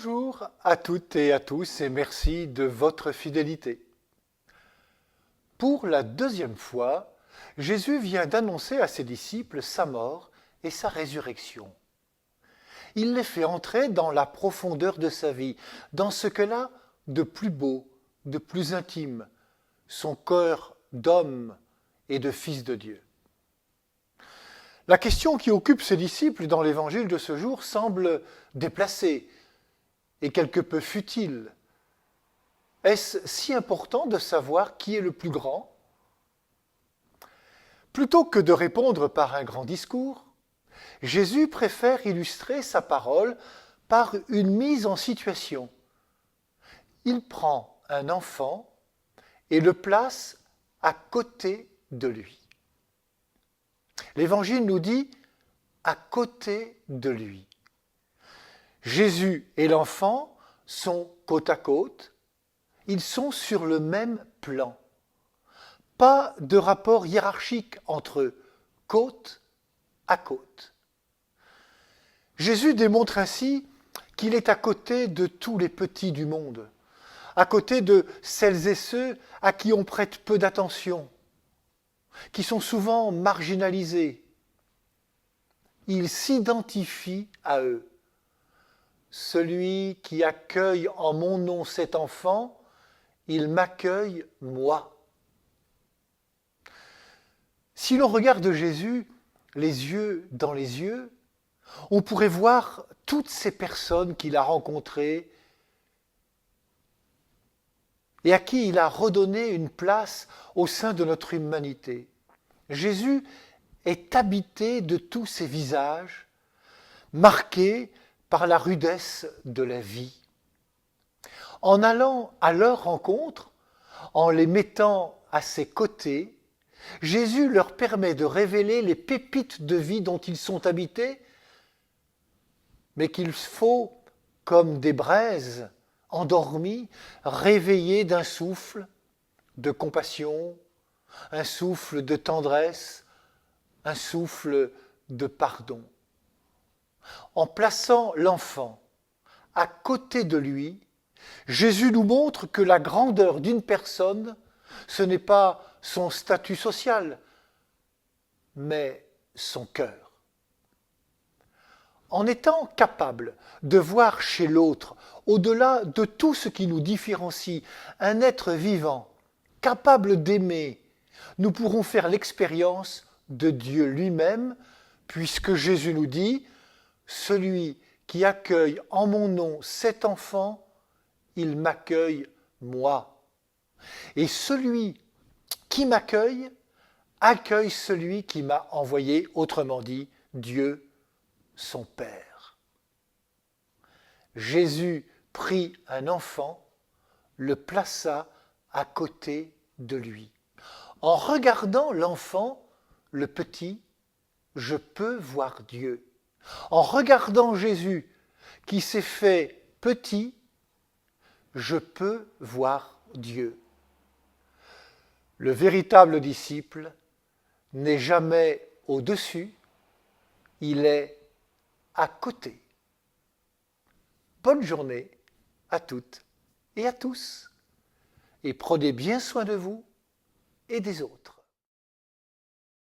Bonjour à toutes et à tous et merci de votre fidélité. Pour la deuxième fois, Jésus vient d'annoncer à ses disciples sa mort et sa résurrection. Il les fait entrer dans la profondeur de sa vie, dans ce qu'elle a de plus beau, de plus intime, son cœur d'homme et de fils de Dieu. La question qui occupe ses disciples dans l'évangile de ce jour semble déplacée et quelque peu futile. Est-ce si important de savoir qui est le plus grand ? Plutôt que de répondre par un grand discours, Jésus préfère illustrer sa parole par une mise en situation. Il prend un enfant et le place à côté de lui. L'Évangile nous dit « à côté de lui ». Jésus et l'enfant sont côte à côte, ils sont sur le même plan. Pas de rapport hiérarchique entre eux, côte à côte. Jésus démontre ainsi qu'il est à côté de tous les petits du monde, à côté de celles et ceux à qui on prête peu d'attention, qui sont souvent marginalisés. Il s'identifie à eux. Celui qui accueille en mon nom cet enfant, il m'accueille moi. Si l'on regarde Jésus les yeux dans les yeux, on pourrait voir toutes ces personnes qu'il a rencontrées et à qui il a redonné une place au sein de notre humanité. Jésus est habité de tous ces visages, marqués par la rudesse de la vie. En allant à leur rencontre, en les mettant à ses côtés, Jésus leur permet de révéler les pépites de vie dont ils sont habités, mais qu'il faut, comme des braises endormies, réveiller d'un souffle de compassion, un souffle de tendresse, un souffle de pardon. En plaçant l'enfant à côté de lui, Jésus nous montre que la grandeur d'une personne, ce n'est pas son statut social, mais son cœur. En étant capable de voir chez l'autre, au-delà de tout ce qui nous différencie, un être vivant, capable d'aimer, nous pourrons faire l'expérience de Dieu lui-même, puisque Jésus nous dit « Celui qui accueille en mon nom cet enfant, il m'accueille moi. Et celui qui m'accueille, accueille celui qui m'a envoyé, autrement dit, Dieu, son Père. » Jésus prit un enfant, le plaça à côté de lui. En regardant l'enfant, le petit, je peux voir Dieu. En regardant Jésus qui s'est fait petit, je peux voir Dieu. Le véritable disciple n'est jamais au-dessus, il est à côté. Bonne journée à toutes et à tous, et prenez bien soin de vous et des autres.